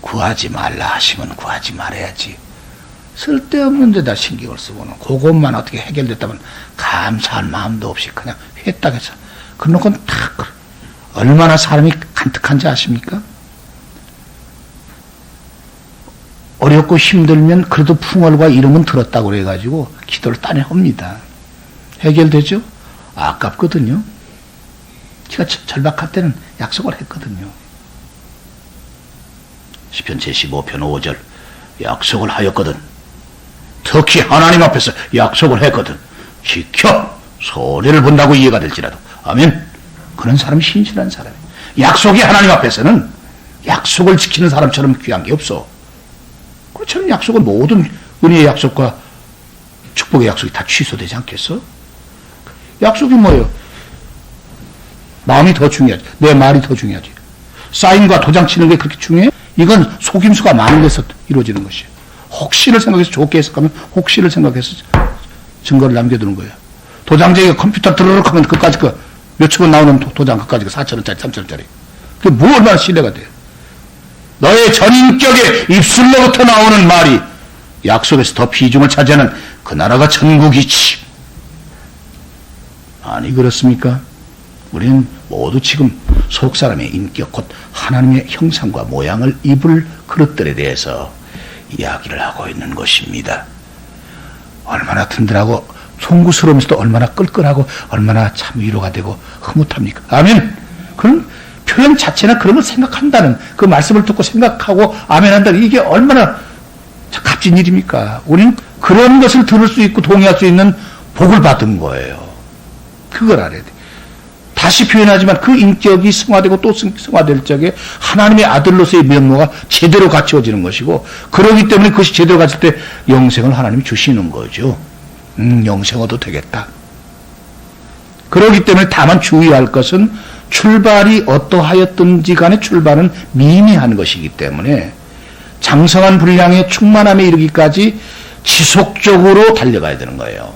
구하지 말라 하시면 구하지 말아야지. 쓸데없는 데다 신경을 쓰고는 그것만 어떻게 해결됐다면 감사할 마음도 없이 그냥 회딱해서 그놓고는 탁 얼마나 사람이 간특한지 아십니까? 어렵고 힘들면 그래도 풍월과 이름은 들었다고 그래가지고 기도를 딴에 합니다. 해결되죠? 아깝거든요. 제가 절박할 때는 약속을 했거든요. 시편 제15편 5절 약속을 하였거든. 특히 하나님 앞에서 약속을 했거든. 지켜 손해를 본다고 이해가 될지라도. 아멘. 그런 사람이 신실한 사람이에요. 약속이 하나님 앞에서는 약속을 지키는 사람처럼 귀한 게 없어. 그렇잖아요. 약속은 모든 은혜의 약속과 축복의 약속이 다 취소되지 않겠어? 약속이 뭐예요? 마음이 더 중요하지. 내 말이 더 중요하지. 사인과 도장 치는 게 그렇게 중요해? 이건 속임수가 많은 데서 이루어지는 것이에요. 혹시를 생각해서 좋게 해석하면 혹시를 생각해서 증거를 남겨두는 거예요. 도장쟁이가 컴퓨터 드르륵 하면 그까지 몇 초간 나오는 도장 그까지 4,000원짜리 3,000원짜리. 그게 뭐 얼마나 신뢰가 돼요. 너의 전인격의 입술로부터 나오는 말이 약속에서 더 비중을 차지하는 그 나라가 천국이지. 아니 그렇습니까? 우리는 모두 지금 속사람의 인격 곧 하나님의 형상과 모양을 입을 그릇들에 대해서 이야기를 하고 있는 것입니다. 얼마나 든든하고 송구스러우면서도 얼마나 끌끌하고 얼마나 참 위로가 되고 흐뭇합니까? 아멘. 그런 표현 자체나 그런 걸 생각한다는 그 말씀을 듣고 생각하고 아멘한다는 이게 얼마나 값진 일입니까? 우리는 그런 것을 들을 수 있고 동의할 수 있는 복을 받은 거예요. 그걸 알아야 돼. 다시 표현하지만 그 인격이 승화되고 또 승화될 적에 하나님의 아들로서의 면모가 제대로 갖춰지는 것이고 그러기 때문에 그것이 제대로 갖출 때 영생을 하나님이 주시는 거죠. 영생 얻어도 되겠다. 그러기 때문에 다만 주의할 것은 출발이 어떠하였든지 간에 출발은 미미한 것이기 때문에 장성한 분량의 충만함에 이르기까지 지속적으로 달려가야 되는 거예요.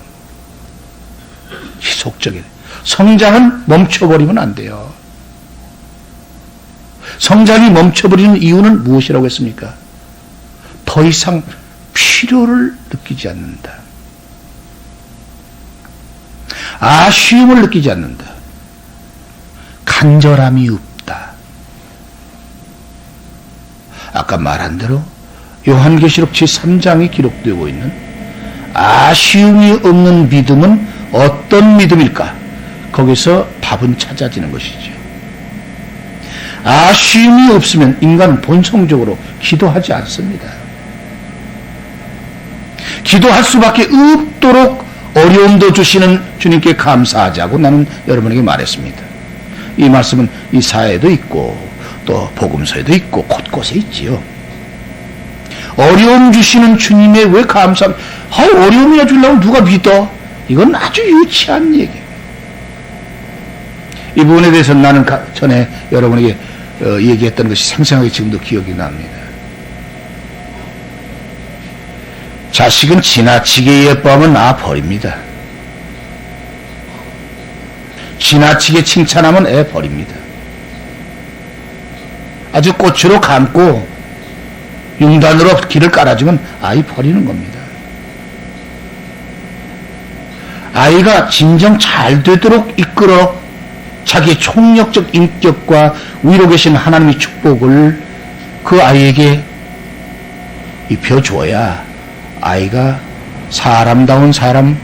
지속적인. 성장은 멈춰버리면 안 돼요. 성장이 멈춰버리는 이유는 무엇이라고 했습니까? 더 이상 필요를 느끼지 않는다. 아쉬움을 느끼지 않는다. 간절함이 없다. 아까 말한 대로 요한계시록 제3장에 기록되고 있는 아쉬움이 없는 믿음은 어떤 믿음일까? 거기서 답은 찾아지는 것이죠. 아쉬움이 없으면 인간은 본성적으로 기도하지 않습니다. 기도할 수밖에 없도록 어려움도 주시는 주님께 감사하자고 나는 여러분에게 말했습니다. 이 말씀은 이사야에도 있고 또 복음서에도 있고 곳곳에 있지요. 어려움 주시는 주님에 왜 어려움이나 주려면 누가 믿어? 이건 아주 유치한 얘기예요. 이 부분에 대해서 나는 전에 여러분에게 얘기했던 것이 생생하게 지금도 기억이 납니다. 자식은 지나치게 예뻐하면 버립니다. 지나치게 칭찬하면 애 버립니다. 아주 꽃으로 감고 융단으로 길을 깔아주면 아이 버리는 겁니다. 아이가 진정 잘 되도록 이끌어 자기의 총력적 인격과 위로 계신 하나님의 축복을 그 아이에게 입혀줘야 아이가 사람다운 사람,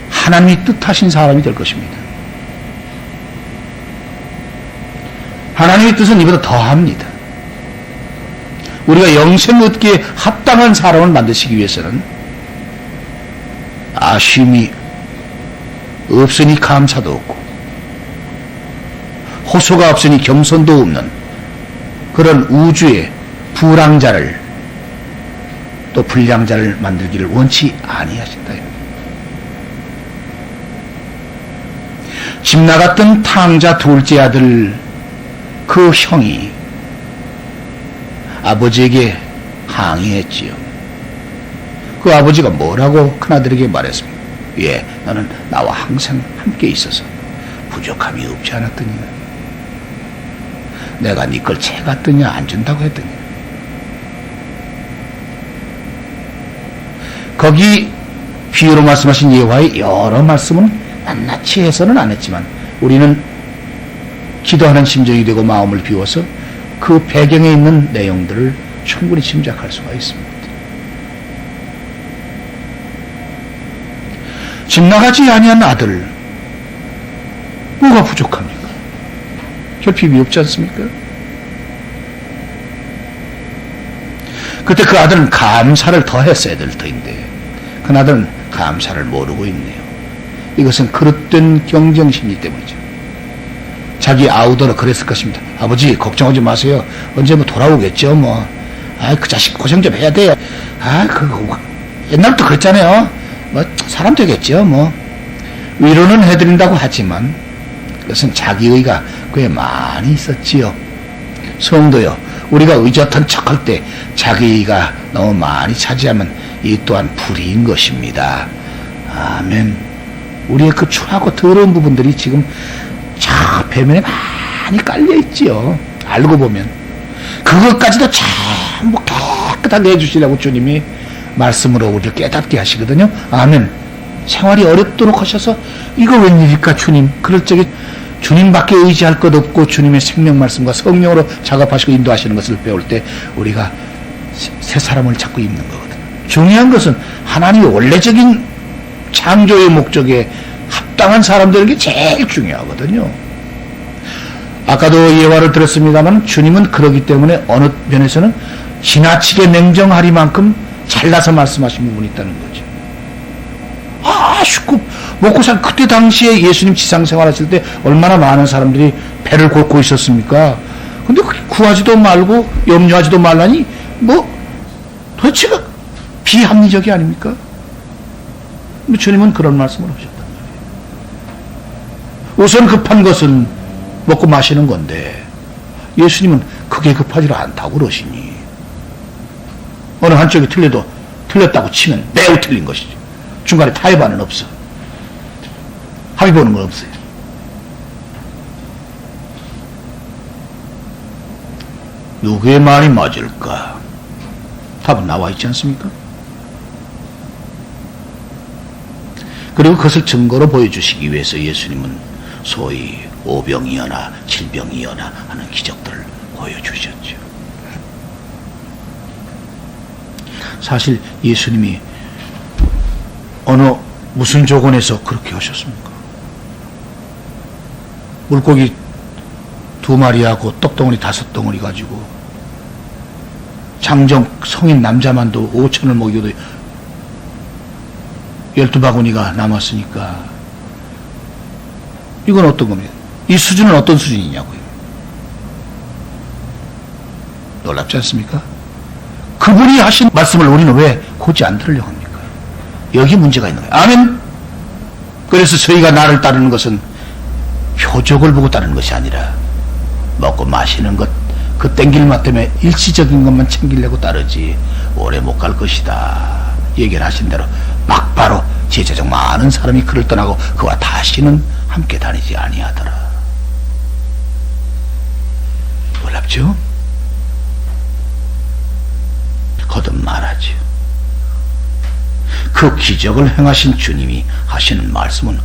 하나님이 뜻하신 사람이 될 것입니다. 하나님의 뜻은 이보다 더합니다. 우리가 영생 얻기에 합당한 사람을 만드시기 위해서는 아쉬움이 없으니 감사도 없고 호소가 없으니 겸손도 없는 그런 우주의 불황자를 또 불량자를 만들기를 원치 아니하신다. 집 나갔던 탕자 둘째 아들 그 형이 아버지에게 항의했지요. 그 아버지가 뭐라고 큰아들에게 말했습니까? 예, 너는 나와 항상 함께 있어서 부족함이 없지 않았더니 내가 네 걸 채갔더냐 안 준다고 했더니 거기 비유로 말씀하신 예화의 여러 말씀은 낱낱이 해서는 안 했지만 우리는 기도하는 심정이 되고 마음을 비워서 그 배경에 있는 내용들을 충분히 짐작할 수가 있습니다. 집 나가지 아니한 아들, 뭐가 부족합니까? 결핍이 없지 않습니까? 그때 그 아들은 감사를 더 했어야 될 터인데 그 아들은 감사를 모르고 있네요. 이것은 그릇된 경쟁심리 때문이죠. 자기 아우더러 그랬을 것입니다. 아버지 걱정하지 마세요. 언제 뭐 돌아오겠죠 뭐. 그 자식 고생 좀 해야 돼요. 옛날부터 그랬잖아요. 뭐 사람 되겠죠 뭐. 위로는 해드린다고 하지만 그것은 자기의가 꽤 많이 있었지요. 성도요, 우리가 의젓한 척할 때 자기의가 너무 많이 차지하면 이 또한 불의인 것입니다. 아멘. 우리의 그 추하고 더러운 부분들이 지금 저 배면에 많이 깔려있지요. 알고 보면 그것까지도 전부 깨끗하게 해주시라고 주님이 말씀으로 우리를 깨닫게 하시거든요. 아멘. 생활이 어렵도록 하셔서 이거 웬일일까 주님. 그럴 적에 주님밖에 의지할 것 없고 주님의 생명 말씀과 성령으로 작업하시고 인도하시는 것을 배울 때 우리가 새 사람을 자꾸 입는 거거든요. 중요한 것은 하나님의 원래적인 창조의 목적에 합당한 사람들인 게 제일 중요하거든요. 아까도 예화를 들었습니다만 주님은 그러기 때문에 어느 면에서는 지나치게 냉정하리만큼 잘라서 말씀하신 부분이 있다는 거죠. 쉽고 먹고 살 그때 당시에 예수님 지상 생활하실 때 얼마나 많은 사람들이 배를 곶고 있었습니까? 근데 구하지도 말고 염려하지도 말라니 뭐 도대체가 비합리적이 아닙니까? 주님은 그런 말씀을 하셨단 말이에요. 우선 급한 것은 먹고 마시는 건데 예수님은 그게 급하지 않다고 그러시니 어느 한쪽이 틀려도 틀렸다고 치면 매우 틀린 것이죠. 중간에 타협안은 없어. 합의 보는 건 없어요. 누구의 말이 맞을까? 답은 나와 있지 않습니까? 그리고 그것을 증거로 보여주시기 위해서 예수님은 소위 오병이어나 질병이어나 하는 기적들을 보여주셨죠. 사실 예수님이 무슨 조건에서 그렇게 하셨습니까? 물고기 2마리하고 떡덩어리 5덩어리 가지고 장정 성인 남자만도 5천을 먹여도 12바구니가 남았으니까 이건 어떤 겁니까? 이 수준은 어떤 수준이냐고요. 놀랍지 않습니까? 그분이 하신 말씀을 우리는 왜 곧지 안 들으려고 합니까? 여기 문제가 있는 거예요. 아멘. 그래서 저희가 나를 따르는 것은 표적을 보고 따르는 것이 아니라 먹고 마시는 것, 그 땡길맛 때문에 일시적인 것만 챙기려고 따르지 오래 못 갈 것이다. 얘기를 하신 대로 막바로 제자적 많은 사람이 그를 떠나고 그와 다시는 함께 다니지 아니하더라. 놀랍죠? 거듭 말하죠. 그 기적을 행하신 주님이 하시는 말씀은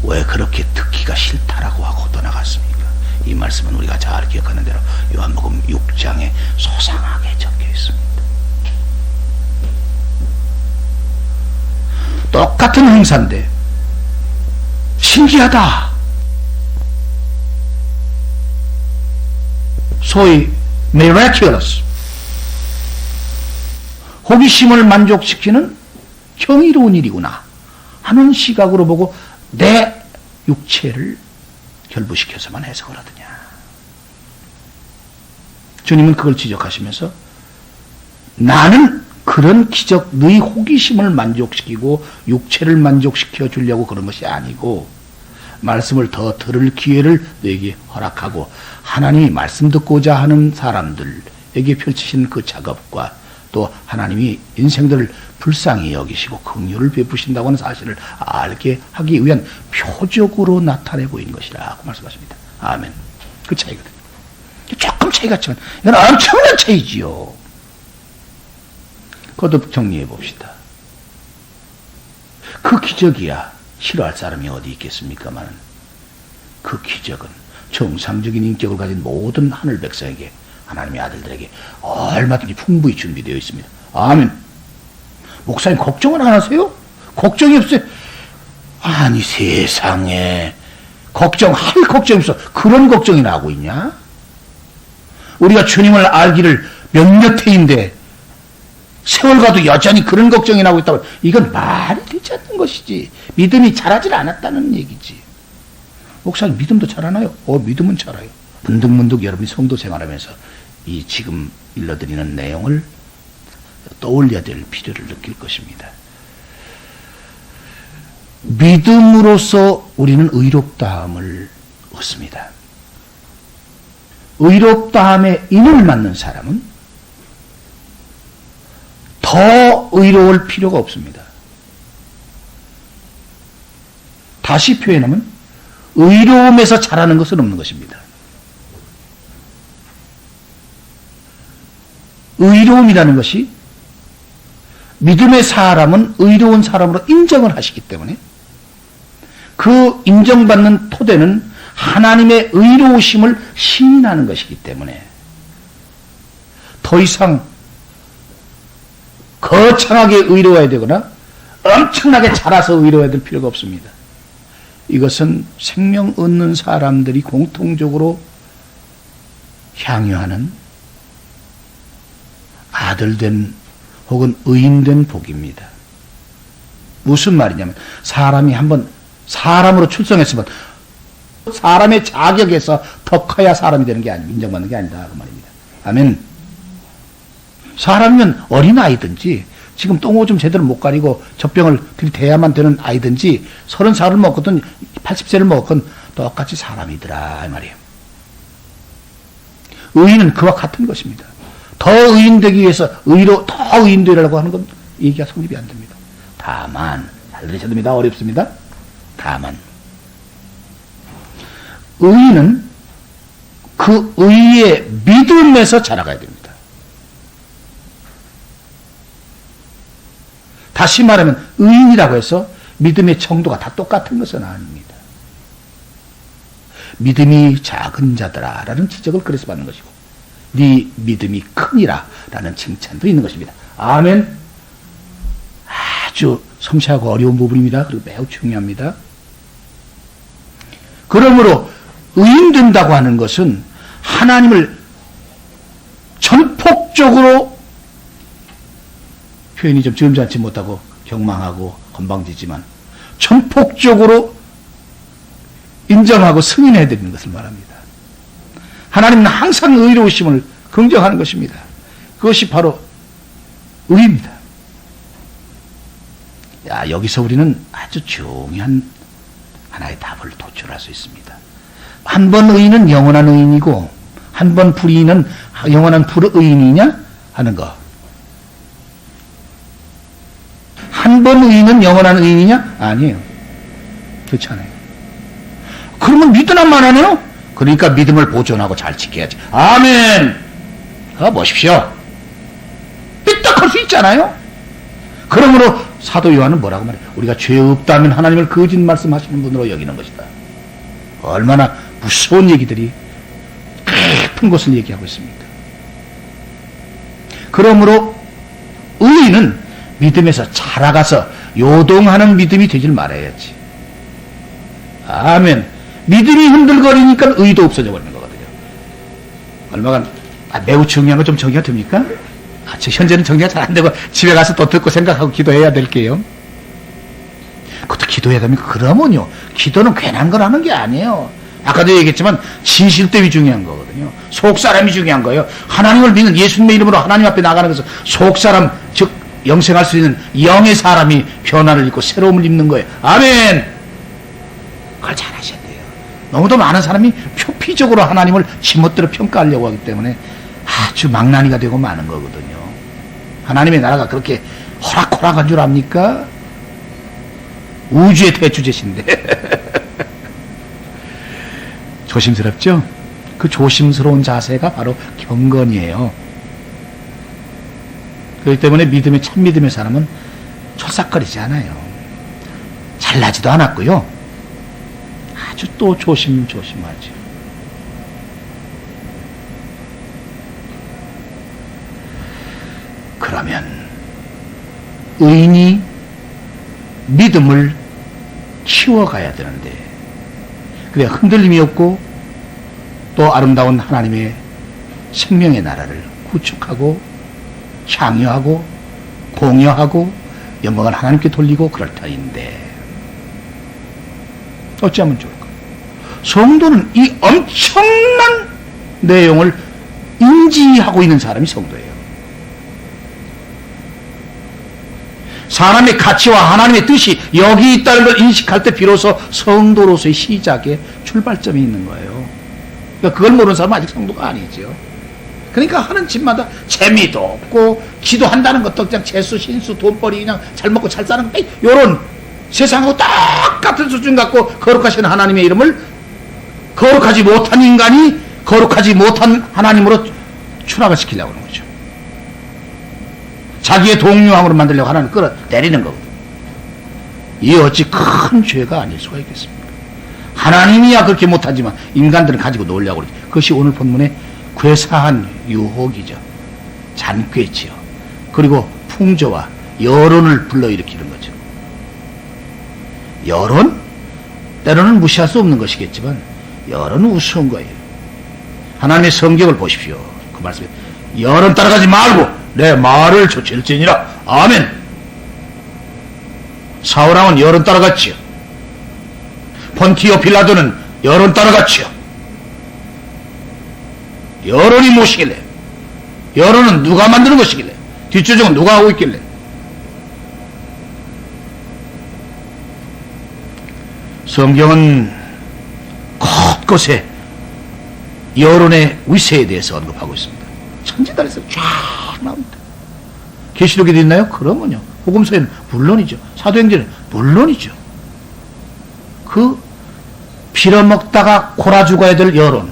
왜 그렇게 듣기가 싫다라고 하고 떠나갔습니까? 이 말씀은 우리가 잘 기억하는 대로 요한복음 6장에 소상하게 적혀 있습니다. 똑같은 행사인데 신기하다. 소위 miraculous, 호기심을 만족시키는 경이로운 일이구나 하는 시각으로 보고 내 육체를 결부시켜서만 해석을 하더냐. 주님은 그걸 지적하시면서 나는 그런 기적, 너희 호기심을 만족시키고 육체를 만족시켜 주려고 그런 것이 아니고 말씀을 더 들을 기회를 너에게 허락하고 하나님이 말씀 듣고자 하는 사람들에게 펼치신 그 작업과 또 하나님이 인생들을 불쌍히 여기시고 긍휼을 베푸신다고 하는 사실을 알게 하기 위한 표적으로 나타내고 있는 것이라고 말씀하십니다. 아멘. 그 차이거든요. 조금 차이 같지만 이건 엄청난 차이지요. 거듭 정리해 봅시다. 그 기적이야 싫어할 사람이 어디 있겠습니까만, 그 기적은 정상적인 인격을 가진 모든 하늘 백성에게, 하나님의 아들들에게 얼마든지 풍부히 준비되어 있습니다. 아멘. 목사님 걱정은 안 하세요? 걱정이 없어요? 아니 세상에 걱정할 걱정이 없어. 그런 걱정이나 하고 있냐? 우리가 주님을 알기를 몇몇 해인데 세월 가도 여전히 그런 걱정이나 하고 있다고, 이건 말이 되지 않는 것이지. 믿음이 자라질 않았다는 얘기지. 목사님 믿음도 자라나요? 믿음은 자라요. 문득문득 여러분이 성도 생활하면서 이 지금 일러드리는 내용을 떠올려야 될 필요를 느낄 것입니다. 믿음으로써 우리는 의롭다함을 얻습니다. 의롭다함에 인을 맞는 사람은 더 의로울 필요가 없습니다. 다시 표현하면 의로움에서 자라는 것은 없는 것입니다. 의로움이라는 것이 믿음의 사람은 의로운 사람으로 인정을 하시기 때문에 그 인정받는 토대는 하나님의 의로우심을 시인하는 것이기 때문에 더 이상 거창하게 의로워야 되거나 엄청나게 자라서 의로워야 될 필요가 없습니다. 이것은 생명 얻는 사람들이 공통적으로 향유하는 아들된 혹은 의인된 복입니다. 무슨 말이냐면 사람이 한번 사람으로 출생했으면 사람의 자격에서 더 커야 사람이 되는 게 아니고 인정받는 게 아니다 그 말입니다. 아멘. 사람이면 어린아이든지 지금 똥오줌 제대로 못 가리고 젖병을 들이대야만 되는 아이든지 30살을 먹거든 80세를 먹건 똑같이 사람이더라 이 말이에요. 의인은 그와 같은 것입니다. 더 의인되기 위해서 더 의인 되라고 하는 건 얘기가 성립이 안 됩니다. 다만 잘 들으셔야 됩니다. 어렵습니다. 다만 의인은 그 의의 믿음에서 자라가야 됩니다. 다시 말하면 의인이라고 해서 믿음의 정도가 다 똑같은 것은 아닙니다. 믿음이 작은 자들아 라는 지적을 그래서 받는 것이고 네 믿음이 크니라 라는 칭찬도 있는 것입니다. 아멘. 아주 섬세하고 어려운 부분입니다. 그리고 매우 중요합니다. 그러므로 의인된다고 하는 것은 하나님을 전폭적으로, 표현이 좀 점잖지 못하고 경망하고 건방지지만 전폭적으로 인정하고 승인해야 되는 것을 말합니다. 하나님은 항상 의로우심을 긍정하는 것입니다. 그것이 바로 의입니다. 여기서 우리는 아주 중요한 하나의 답을 도출할 수 있습니다. 한 번 의인은 영원한 의인이고 한 번 불의인은 영원한 불의인이냐 하는 거. 한 번 의인은 영원한 의인이냐? 아니에요. 그렇지 않아요. 그러면 믿으나만 하네요? 그러니까 믿음을 보존하고 잘 지켜야지. 아멘! 보십시오. 삐딱할 수 있잖아요? 그러므로 사도 요한은 뭐라고 말해요? 우리가 죄 없다면 하나님을 거짓 말씀하시는 분으로 여기는 것이다. 얼마나 무서운 얘기들이 깊은 것을 얘기하고 있습니다. 그러므로 의인은 믿음에서 자라가서 요동하는 믿음이 되질 말아야지. 아멘. 믿음이 흔들거리니까 의도 없어져 버리는 거거든요. 얼마간 매우 중요한 거 좀 정리가 됩니까? 현재는 정리가 잘 안 되고 집에 가서 또 듣고 생각하고 기도해야 될게요. 그것도 기도해야 됩니까? 그러면요. 기도는 괜한 걸 하는 게 아니에요. 아까도 얘기했지만 진실됨이 중요한 거거든요. 속사람이 중요한 거예요. 하나님을 믿는 예수님의 이름으로 하나님 앞에 나가는 것은 속사람, 즉 영생할 수 있는 영의 사람이 변화를 입고 새로움을 입는 거예요. 아멘. 그걸 잘 하셔야 돼요. 너무도 많은 사람이 표피적으로 하나님을 지멋대로 평가하려고 하기 때문에 아주 망나니가 되고 마는 거거든요. 하나님의 나라가 그렇게 호락호락한 줄 압니까? 우주의 대주제신데 조심스럽죠? 그 조심스러운 자세가 바로 경건이에요. 그렇기 때문에 참 믿음의 사람은 철삭거리지 않아요. 잘나지도 않았고요. 아주 또 조심조심하죠. 그러면 의인이 믿음을 키워가야 되는데, 그래 흔들림이 없고 또 아름다운 하나님의 생명의 나라를 구축하고 향유하고 공유하고 영광을 하나님께 돌리고 그럴 터인데 어찌하면 좋을까? 성도는 이 엄청난 내용을 인지하고 있는 사람이 성도예요. 사람의 가치와 하나님의 뜻이 여기 있다는 걸 인식할 때 비로소 성도로서의 시작의 출발점이 있는 거예요. 그러니까 그걸 모르는 사람은 아직 성도가 아니죠. 그러니까 하는 집마다 재미도 없고 기도한다는 것도 그냥 재수, 신수, 돈벌이 그냥 잘 먹고 잘 사는 요런 세상하고 똑같은 수준 갖고 거룩하신 하나님의 이름을 거룩하지 못한 인간이 거룩하지 못한 하나님으로 추락을 시키려고 하는 거죠. 자기의 동료함으로 만들려고 하나는 끌어내리는 거거든요. 이 어찌 큰 죄가 아닐 수가 있겠습니까? 하나님이야 그렇게 못하지만 인간들은 가지고 놀려고 그러지. 그것이 오늘 본문의 괴사한 유혹이죠. 잔꾀지요. 그리고 풍조와 여론을 불러일으키는 거죠. 여론? 때로는 무시할 수 없는 것이겠지만 여론은 우스운 거예요. 하나님의 성경을 보십시오. 그 말씀에 여론 따라가지 말고 내 말을 조칠지니라. 아멘. 사울왕은 여론 따라갔지요. 폰티오 빌라도는 여론 따라갔지요. 여론이 무엇이길래? 여론은 누가 만드는 것이길래? 뒷조정은 누가 하고 있길래? 성경은 곳곳에 여론의 위세에 대해서 언급하고 있습니다. 천지단에서 쫙 나옵니다. 계시록에도 있나요? 그러면요. 복음서에는 물론이죠. 사도행전에는 물론이죠. 그 빌어먹다가 골아 죽어야 될 여론,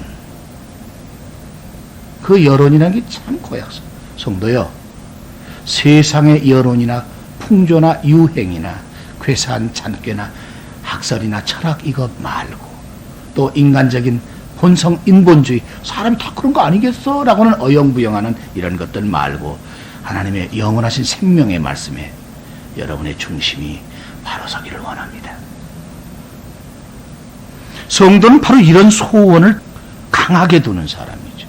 그 여론이라는 게 참 고약스. 성도요, 세상의 여론이나 풍조나 유행이나 괴사한 잔꾀나 학설이나 철학 이거 말고 또 인간적인 본성 인본주의, 사람이 다 그런 거 아니겠어? 라고는 어영부영하는 이런 것들 말고 하나님의 영원하신 생명의 말씀에 여러분의 중심이 바로 서기를 원합니다. 성도는 바로 이런 소원을 강하게 두는 사람이죠.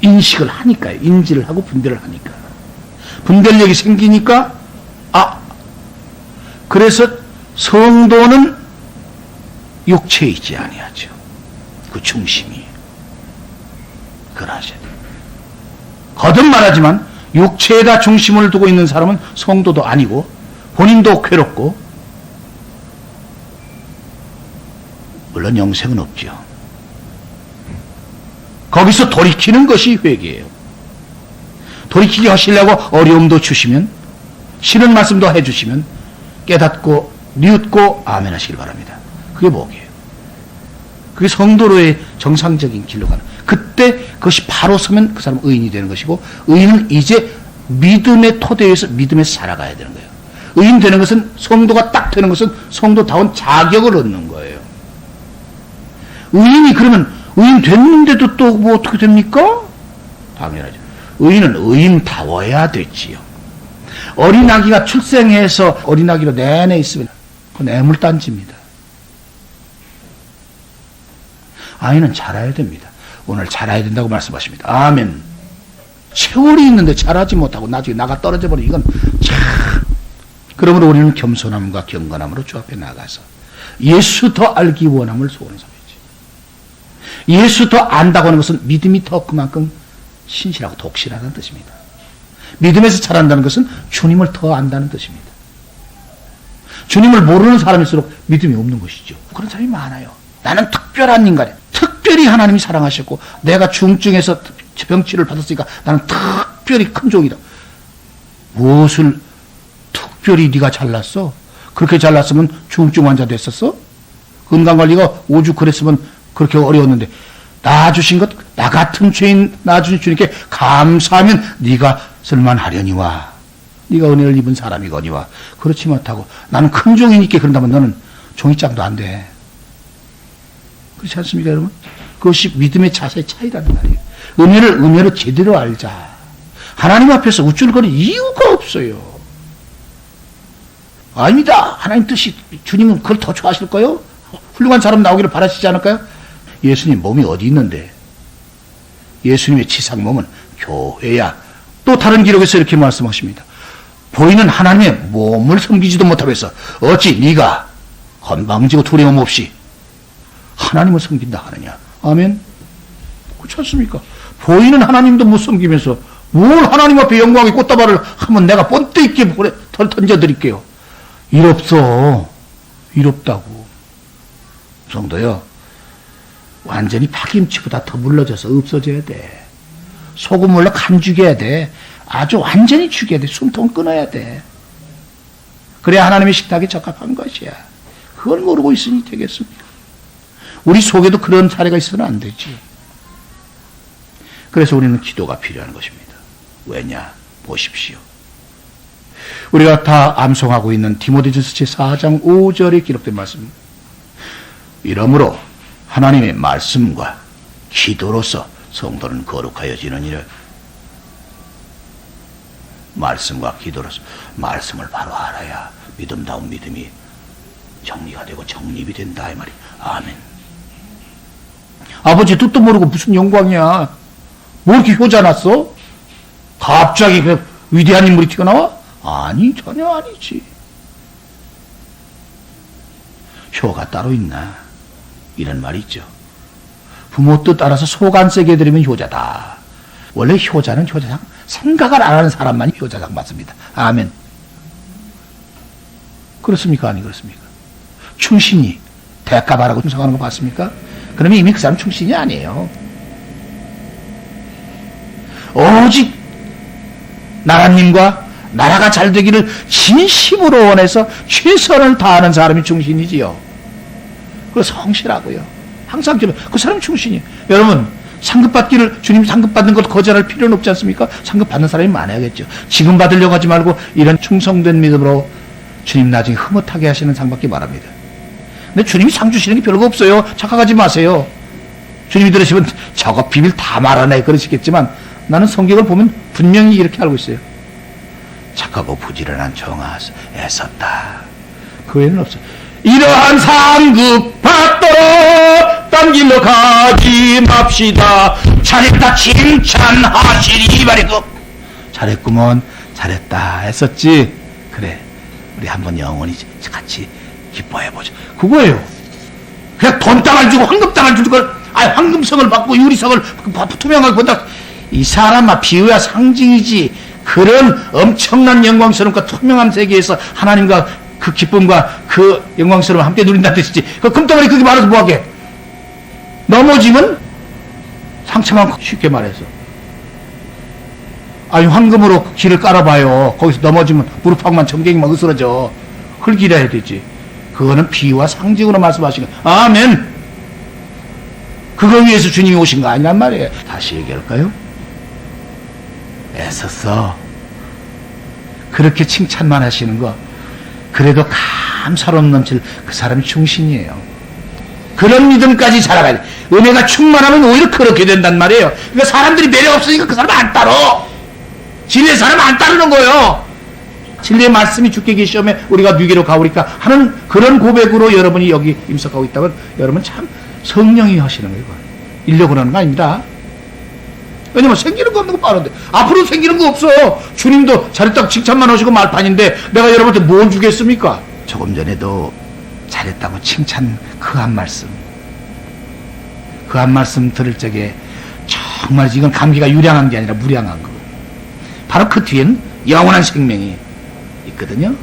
인식을 하니까요. 인지를 하고 분별을 하니까. 분별력이 생기니까 그래서 성도는 육체에 있지 아니하죠. 그 중심이. 그러하셔야 돼요. 거듭 말하지만 육체에다 중심을 두고 있는 사람은 성도도 아니고 본인도 괴롭고 물론 영생은 없죠. 거기서 돌이키는 것이 회개예요. 돌이키게 하시려고 어려움도 주시면 싫은 말씀도 해주시면 깨닫고 뉘웃고 아멘 하시길 바랍니다. 그게 뭐게요? 그게 성도로의 정상적인 길로 가는. 그때 그것이 바로 서면 그 사람은 의인이 되는 것이고, 의인은 이제 믿음의 토대에서 믿음에서 살아가야 되는 거예요. 의인 되는 것은, 성도가 딱 되는 것은 성도다운 자격을 얻는 거예요. 의인이 그러면 의인 됐는데도 또 뭐 어떻게 됩니까? 당연하죠. 의인은 의인다워야 됐지요. 어린아기가 출생해서 어린아기로 내내 있으면 그건 애물단지입니다. 아이는 자라야 됩니다. 오늘 자라야 된다고 말씀하십니다. 아멘. 세월이 있는데 자라지 못하고 나중에 나가 떨어져 버리면 이건 참. 그러므로 우리는 겸손함과 경건함으로 주 앞에 나가서 예수 더 알기 원함을 소원하는 사람이지. 예수 더 안다고 하는 것은 믿음이 더 그만큼 신실하고 독실하다는 뜻입니다. 믿음에서 자란다는 것은 주님을 더 안다는 뜻입니다. 주님을 모르는 사람일수록 믿음이 없는 것이죠. 그런 사람이 많아요. 나는 특별한 인간이야. 특별히 하나님이 사랑하셨고 내가 중증에서 병치를 받았으니까 나는 특별히 큰 종이다. 무엇을 특별히 네가 잘났어? 그렇게 잘났으면 중증 환자 됐었어? 건강관리가 오죽 그랬으면 그렇게 어려웠는데 낳아주신 것, 나 같은 죄인 낳아주신 주님께 감사하면 네가 쓸만하려니와 네가 은혜를 입은 사람이거니와. 그렇지 못하고 나는 큰 종이니까 그런다면 너는 종이장도 안 돼. 그렇지 않습니까, 여러분? 그것이 믿음의 자세의 차이라는 말이에요. 은혜로 제대로 알자. 하나님 앞에서 우쭐거릴 이유가 없어요. 아닙니다. 하나님 뜻이, 주님은 그걸 더 좋아하실까요? 훌륭한 사람 나오기를 바라시지 않을까요? 예수님 몸이 어디 있는데? 예수님의 지상 몸은 교회야. 또 다른 기록에서 이렇게 말씀하십니다. 보이는 하나님의 몸을 섬기지도 못하면서 어찌 네가 건방지고 두려움 없이 하나님을 섬긴다 하느냐. 아멘. 그렇지 않습니까? 보이는 하나님도 못 섬기면서 뭘 하나님 앞에 영광의 꽃다발을 하면 내가 본때 있게 던져드릴게요. 이롭다고. 성도요, 완전히 파김치보다 더 물러져서 없어져야 돼. 소금물로 간 죽여야 돼. 아주 완전히 죽여야 돼. 숨통 끊어야 돼. 그래야 하나님의 식탁에 적합한 것이야. 그걸 모르고 있으니 되겠습니까? 우리 속에도 그런 사례가 있어서는 안 되지. 그래서 우리는 기도가 필요한 것입니다. 왜냐? 보십시오. 우리가 다 암송하고 있는 디모데전서 제4장 5절에 기록된 말씀. 이러므로 하나님의 말씀과 기도로서 성도는 거룩하여지느니라. 말씀과 기도로서 말씀을 바로 알아야 믿음다운 믿음이 정리가 되고 정립이 된다 이 말이. 아멘. 아버지 뜻도 모르고 무슨 영광이야. 뭐 이렇게 효자 났어? 갑자기 그 위대한 인물이 튀어나와? 아니, 전혀 아니지. 효가 따로 있나? 이런 말이 있죠. 부모 뜻 따라서 속 안 세게 해드리면 효자다. 원래 효자는 효자상 생각을 안 하는 사람만이 효자상 맞습니다. 아멘. 그렇습니까? 아니 그렇습니까? 충신이 대가 바라고 충성하는 거 봤습니까? 그러면 이미 그 사람 충신이 아니에요. 오직 나라님과 나라가 잘 되기를 진심으로 원해서 최선을 다하는 사람이 충신이지요. 그 성실하고요. 항상 그 사람이 충신이에요. 여러분, 상급받기를, 주님 상급받는 것도 거절할 필요는 없지 않습니까? 상급받는 사람이 많아야겠죠. 지금 받으려고 하지 말고 이런 충성된 믿음으로 주님 나중에 흐뭇하게 하시는 상 받기 바랍니다. 근데 주님이 상 주시는 게 별거 없어요. 착각하지 마세요. 주님이 들으시면 저거 비밀 다 말하네 그러시겠지만 나는 성경을 보면 분명히 이렇게 알고 있어요. 착하고 부지런한 종아 애썼다. 그 외에는 없어요. 이러한 상급 받도록 딴 길로 가지 맙시다. 잘했다 칭찬하시리 말이고. 잘했구먼 잘했다 했었지. 그래 우리 한번 영원히 같이 기뻐해보자. 그거예요. 그냥 돈 땅을 주고 황금 땅을 주고 황금성을 받고 유리성을 투명하게 본다. 이 사람아 비유야 상징이지. 그런 엄청난 영광스러움과 투명한 세계에서 하나님과 그 기쁨과 그 영광스러움을 함께 누린다는 뜻이지. 그 금덩어리 그렇게 말해서 뭐하게. 넘어지면 상처만 쉽게 말해서. 아니 황금으로 길을 깔아봐요. 거기서 넘어지면 무릎팍만 정갱이만 으스러져. 그걸 기려야 되지. 그거는 비유와 상징으로 말씀하신 거. 아멘. 그거 위해서 주님이 오신 거 아니란 말이에요. 다시 얘기할까요? 애썼어. 그렇게 칭찬만 하시는 거. 그래도 감사로움 넘칠 그 사람이 충신이에요. 그런 믿음까지 자라가야 돼. 은혜가 충만하면 오히려 그렇게 된단 말이에요. 그러니까 사람들이 매력 없으니까 그 사람 안 따로. 진리의 사람 안 따르는 거예요. 진리의 말씀이 주께 계시오매 우리가 누게로 가오리까 하는 그런 고백으로 여러분이 여기 임석하고 있다면 여러분 참 성령이 하시는 거예요. 인력으로 하는 거 아닙니다. 왜냐면 생기는 거 없는 거 빠른데 앞으로 생기는 거 없어. 주님도 잘했다고 칭찬만 하시고 말판인데 내가 여러분한테 뭘 주겠습니까? 조금 전에도 잘했다고 칭찬 그 한 말씀 들을 적에 정말 이건 감기가 유량한 게 아니라 무량한 거. 바로 그 뒤에는 영원한 생명이 있거든요.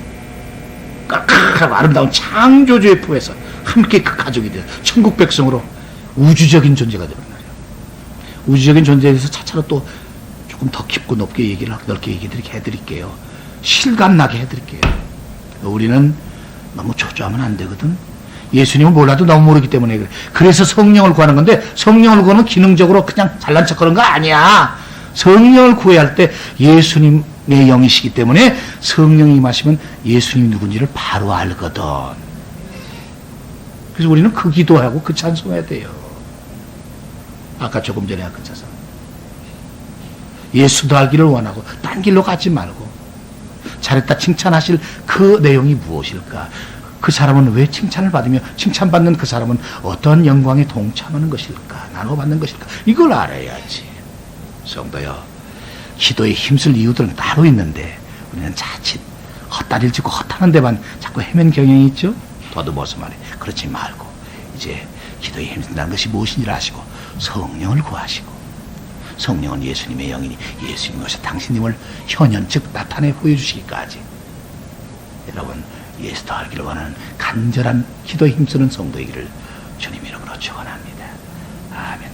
깔깔하고 아름다운 창조주의 품에서 함께 그 가족이 되어 천국 백성으로 우주적인 존재가 되는 거예요. 우주적인 존재에 대해서 차차로 또 조금 더 깊고 넓게 해드릴게요. 실감나게 해드릴게요. 우리는 너무 초조하면 안 되거든. 예수님을 몰라도 너무 모르기 때문에 그래. 그래서 성령을 구하는 건데 성령을 구하는 기능적으로 그냥 잘난 척 그런 거 아니야. 성령을 구해야 할 때 예수님의 영이시기 때문에 성령이 임하시면 예수님이 누군지를 바로 알거든. 그래서 우리는 그 기도하고 그 찬송해야 돼요. 아까 조금 전에 그 찬송. 예수도 하기를 원하고 딴 길로 가지 말고 잘했다 칭찬하실 그 내용이 무엇일까? 그 사람은 왜 칭찬을 받으며 칭찬받는 그 사람은 어떤 영광에 동참하는 것일까? 나눠받는 것일까? 이걸 알아야지. 성도여, 기도에 힘쓸 이유들은 따로 있는데 우리는 자칫 헛다리를 짚고 헛하는 데만 자꾸 헤맨 경향이 있죠? 더듬어서 말해. 그렇지 말고 이제 기도에 힘쓴다는 것이 무엇인지를 아시고 성령을 구하시고, 성령은 예수님의 영이니 예수님이 오셔서 당신님을 현현즉 나타내 보여주시기까지 여러분 예수도 알기를 원하는 간절한 기도에 힘쓰는 성도이기를 주님 이름으로 축원합니다. 아멘.